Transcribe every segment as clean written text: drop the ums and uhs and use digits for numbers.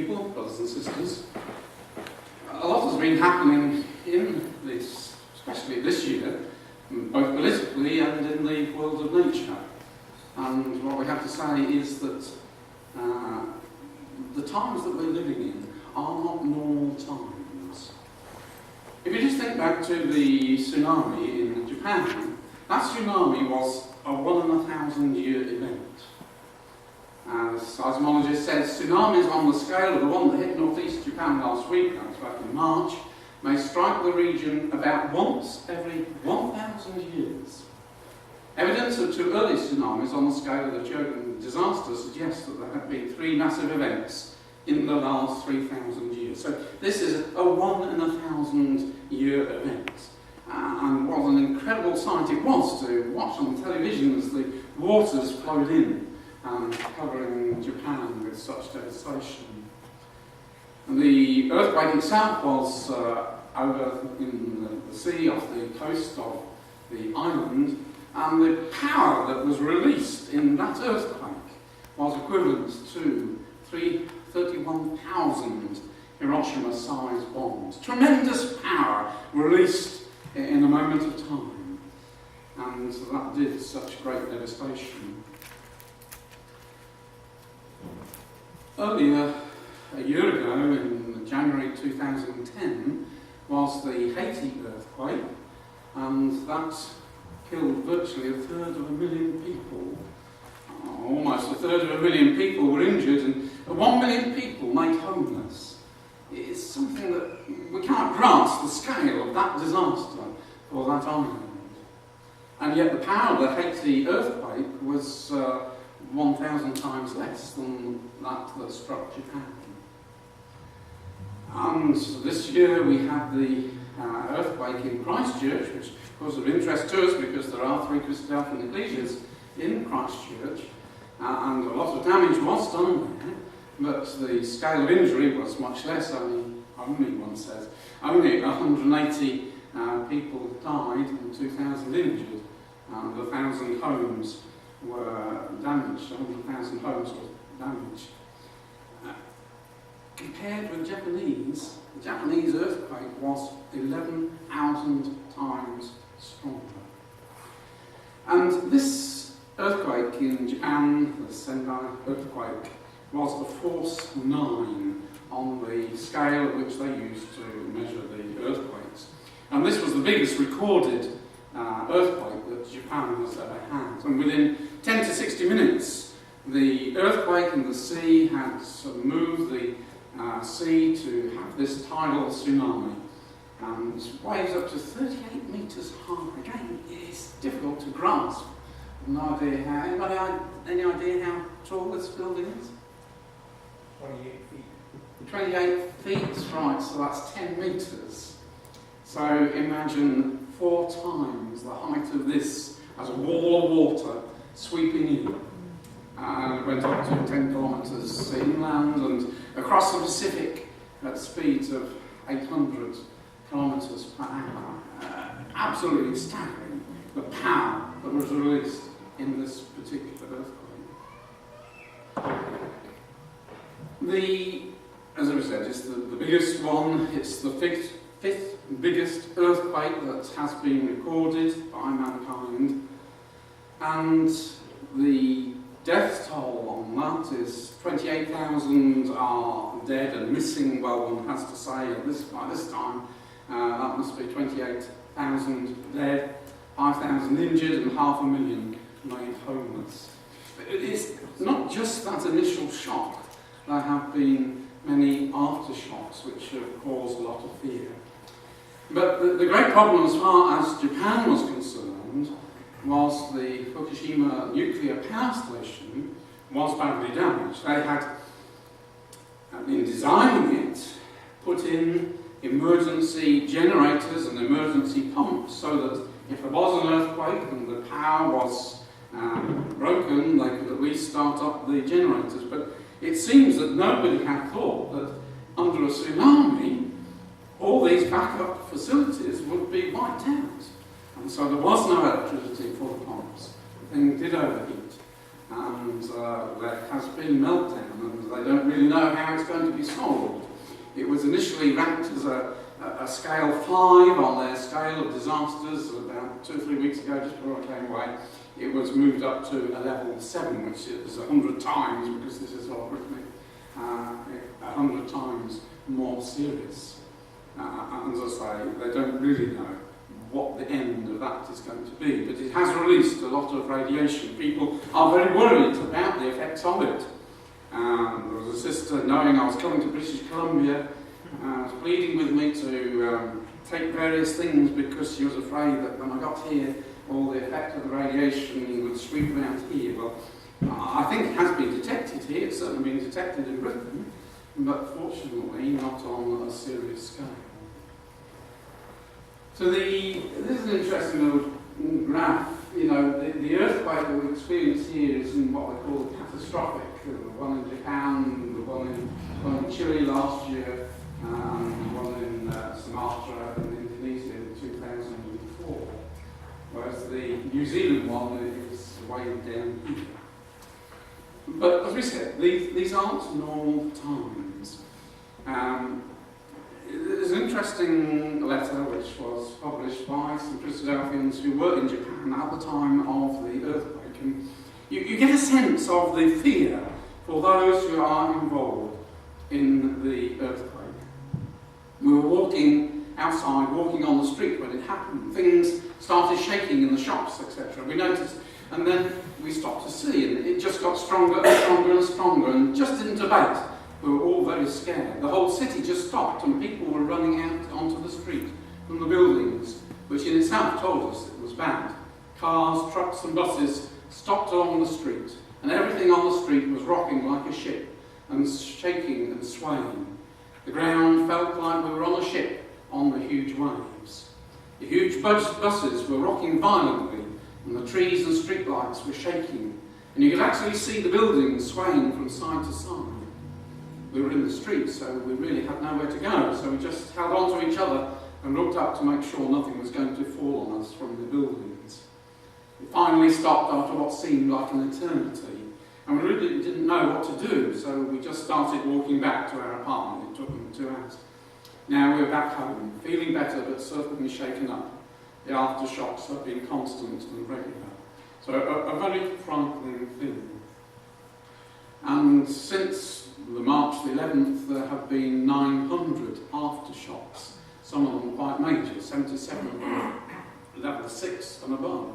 people, brothers and sisters. A lot has been happening in this, especially this year, both politically and in the world of nature. And what we have to say is that the times that we're living in are not normal times. If you just think back to the tsunami in Japan, that tsunami was a 1,000-year event. As seismologists said, tsunamis on the scale of the one that hit northeast Japan last week, that was back in March, may strike the region about once every 1,000 years. Evidence of two early tsunamis on the scale of the Chogan disaster suggests that there have been three massive events in the last 3,000 years. So this is a 1,000-year event. And what an incredible sight it was to watch on television as the waters flowed in, covering Japan with such devastation. And the earthquake itself was over in the sea off the coast of the island, and the power that was released in that earthquake was equivalent to 31,000 Hiroshima-sized bombs. Tremendous power released in a moment of time, and that did such great devastation. Earlier, a year ago, in January 2010, was the Haiti earthquake, and that killed virtually 1/3 people. Almost 1/3 people were injured, and 1 million people made homeless. It's something that we can't grasp the scale of that disaster for that island. And yet the power of the Haiti earthquake was 1,000 times less than that struck Japan. And this year we had the earthquake in Christchurch, which of course is of interest to us because there are 3 Christadelphian ecclesias in Christchurch, and a lot of damage was done there, but the scale of injury was much less, only one says, only 180 people died and 2,000 injured, and 1,000 homes were damaged, 100,000 homes were damaged. Compared with the Japanese earthquake was 11,000 times stronger. And this earthquake in Japan, the Sendai earthquake, was a force 9 on the scale at which they used to measure the earthquakes. And this was the biggest recorded earthquake that Japan has ever had. And within 10 to 60 minutes, the earthquake and the sea had moved the sea to have this tidal tsunami, and waves up to 38 metres high. Again, it's difficult to grasp. No idea how. Any idea how tall this building is? 28 feet. 28 feet, right, so that's 10 metres. So imagine 4 times the height of this as a wall of water sweeping in. And it went up to 10 kilometres inland and across the Pacific at speeds of 800 kilometres per hour. Absolutely staggering, the power that was released in this particular earthquake. As I said, it's the biggest one. It's the fifth biggest earthquake that has been recorded by mankind, and the death toll on that is 28,000 are dead and missing. Well, one has to say by this time that must be 28,000 dead, 5,000 injured, and 500,000 made homeless. But it is not just that initial shock. There have been many aftershocks which have caused a lot of fear. But the great problem as far as Japan was concerned was the Fukushima nuclear power station was badly damaged. They had, in designing it, put in emergency generators and emergency pumps so that if there was an earthquake and the power was broken, they could at least start up the generators. But it seems that nobody had thought that under a tsunami all these backup facilities would be wiped out. And so there was no electricity for the pumps. The thing did overheat. And and there has been meltdown, and they don't really know how it's going to be solved. It was initially ranked as a scale 5 on their scale of disasters about 2 or 3 weeks ago, just before I came away. It was moved up to a level 7, which is 100 times, because this is already 100 times more serious. And as I say, they don't really know what the end of that is going to be, but it has released a lot of radiation. People are very worried about the effects of it. There was a sister, knowing I was coming to British Columbia, was pleading with me to take various things because she was afraid that when I got here, all the effect of the radiation would sweep around here. Well, I think it has been detected here, it's certainly been detected in Britain, but fortunately not on a serious scale. So this is an interesting little graph. You know, the earthquake that we experience here is in what they call the catastrophic. The one in Japan, the one in Chile last year, the one in Sumatra and Indonesia in 2004. Whereas the New Zealand one is way down here. But as we said, these aren't normal times. There's an interesting letter which was published by some Christadelphians who were in Japan at the time of the earthquake. And you get a sense of the fear for those who are involved in the earthquake. We were walking outside, walking on the street when it happened. Things started shaking in the shops, etc. We noticed, and then we stopped to see, and it just got stronger and stronger and stronger, and just didn't abate. We were all very scared. The whole city just stopped, and people were running out onto the street from the buildings, which in itself told us it was bad. Cars, trucks and buses stopped along the street, and everything on the street was rocking like a ship, and shaking and swaying. The ground felt like we were on a ship on the huge waves. The huge buses were rocking violently, and the trees and streetlights were shaking, and you could actually see the buildings swaying from side to side. We were in the street, so we really had nowhere to go, so we just held on to each other and looked up to make sure nothing was going to fall on us from the buildings. We finally stopped after what seemed like an eternity, and we really didn't know what to do, so we just started walking back to our apartment. It took them 2 hours. Now we're back home, feeling better but certainly shaken up. The aftershocks have been constant and regular. So a very frightening thing. And since the March the 11th, there have been 900 aftershocks, some of them quite major, 77 level 6 and above.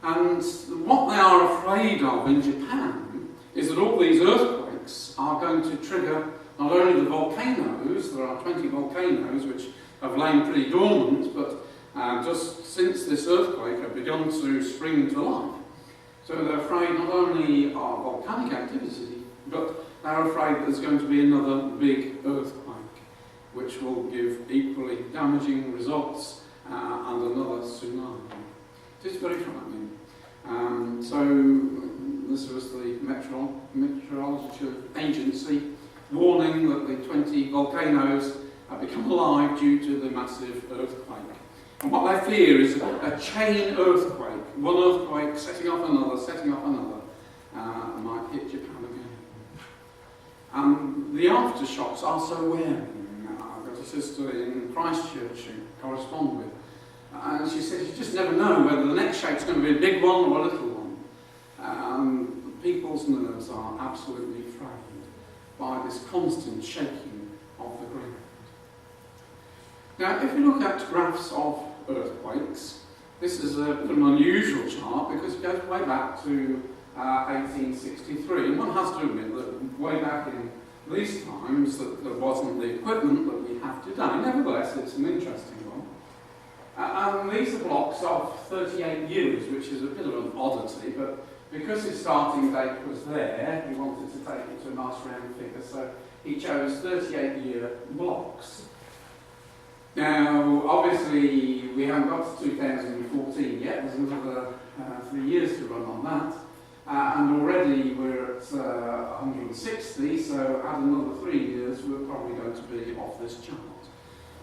And what they are afraid of in Japan is that all these earthquakes are going to trigger not only the volcanoes, there are 20 volcanoes which have lain pretty dormant, but just since this earthquake have begun to spring to life. So they're afraid not only of volcanic activity, but they're afraid that there's going to be another big earthquake, which will give equally damaging results and another tsunami. It is very frightening. So this was the Meteorology Agency warning that the 20 volcanoes have become alive due to the massive earthquake. And what they fear is a chain earthquake, one earthquake setting off another, might hit Japan again. And the aftershocks are so wearing. I've got a sister in Christchurch who I correspond with, and she said you just never know whether the next shake's going to be a big one or a little one. People's nerves are absolutely frayed by this constant shaking of the ground. Now, if you look at graphs of earthquakes, this is a bit of an unusual chart because it goes way back to 1863. And one has to admit that way back in these times that there wasn't the equipment that we have today. Nevertheless, it's an interesting one. And these are blocks of 38 years, which is a bit of an oddity, but because his starting date was there, he wanted to take it to a nice round figure, so he chose 38-year blocks. Now, obviously, we haven't got to 2014 yet. There's another 3 years to run on that. And already we're at 160, so add another 3 years, we're probably going to be off this chart.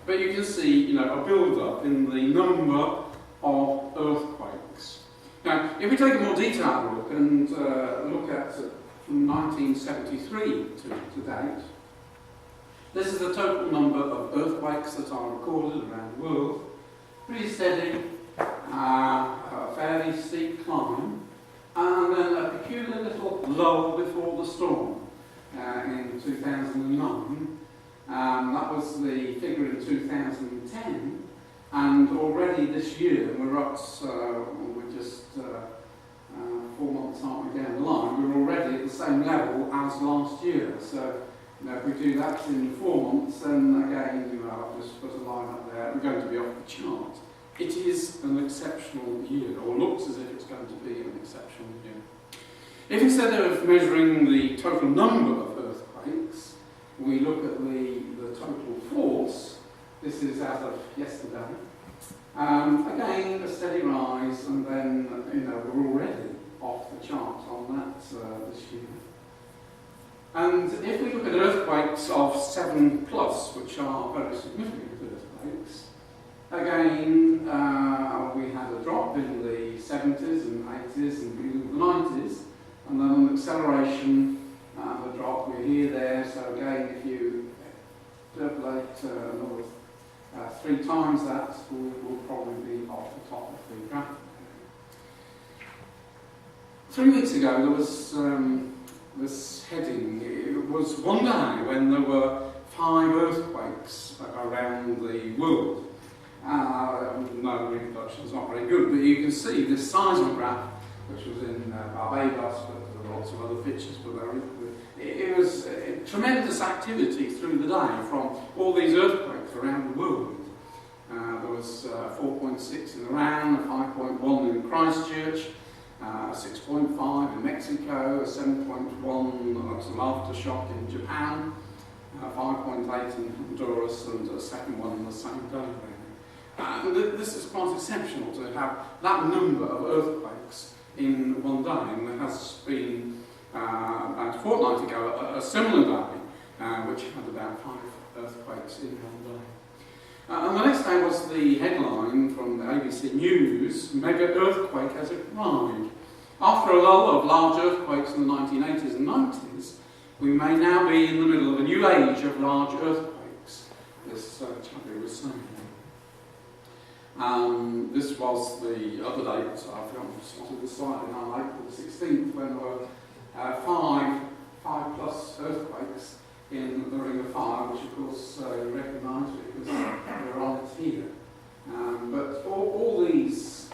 But you can see, a build-up in the number of earthquakes. Now, if we take a more detailed look and look at from 1973 to date, this is the total number of earthquakes that are recorded around the world. Pretty steady, a fairly steep climb, and then a peculiar little lull before the storm in 2009. That was the figure in 2010, and already this year we're up, we're just 4 months aren't we down the line, we're already at the same level as last year. So if we do that in 4 months, then again, I've just put a line up there, we're going to be off the chart. It is an exceptional year, or looks as if it's going to be an exceptional year. If instead of measuring the total number of earthquakes, we look at the total force, this is as of yesterday, again a steady rise, and then we're already off the chart on that this year. And if we look at earthquakes of 7+, which are very significant earthquakes, again we had a drop in the 70s and 80s and beginning of the 90s, and then an acceleration and a drop. We're here, there. So again, if you interpolate another 3 times that, we'll probably be off the top of the graph. 3 weeks ago, there was this heading. It was one day when there were 5 earthquakes around the world. No reproduction is not very good, but you can see this seismograph, which was in Barbados, but there were lots of other pictures, but it was tremendous activity through the day from all these earthquakes around the world. There was 4.6 in Iran, a 5.1 in Christchurch, 6.5 in Mexico, a 7.1 as an aftershock in Japan, 5.8 in Honduras, and a second one in the same day. This is quite exceptional to have that number of earthquakes in one day, and there has been about a fortnight ago a similar day which had about 5 earthquakes in one day. And the next day was the headline from the ABC News: mega earthquake has arrived. After a lull of large earthquakes in the 1980s and 90s, we may now be in the middle of a new age of large earthquakes, this chappie was saying. This was the other date, I spotted this slide on April the 16th, when there were 5+ earthquakes in the Ring of Fire, which of course you recognise because we're on it here. But all these,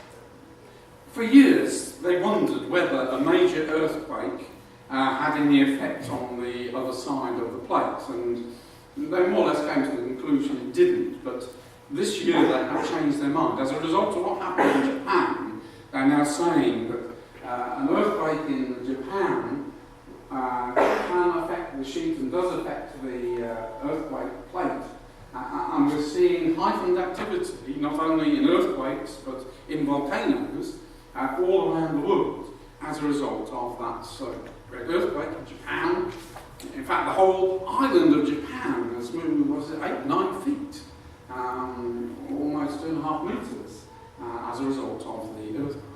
for years, they wondered whether a major earthquake had any effect on the other side of the plate, and they more or less came to the conclusion it didn't. But this year they have changed their mind. As a result of what happened in Japan, they're now saying that an earthquake in Japan can affect the sheet and does affect the earthquake plate. And we're seeing heightened activity, not only in earthquakes, but in volcanoes all around the world as a result of that great earthquake in Japan. In fact, the whole island of Japan has moved, was it 8-9 feet? Almost 2.5 meters as a result of the earthquake.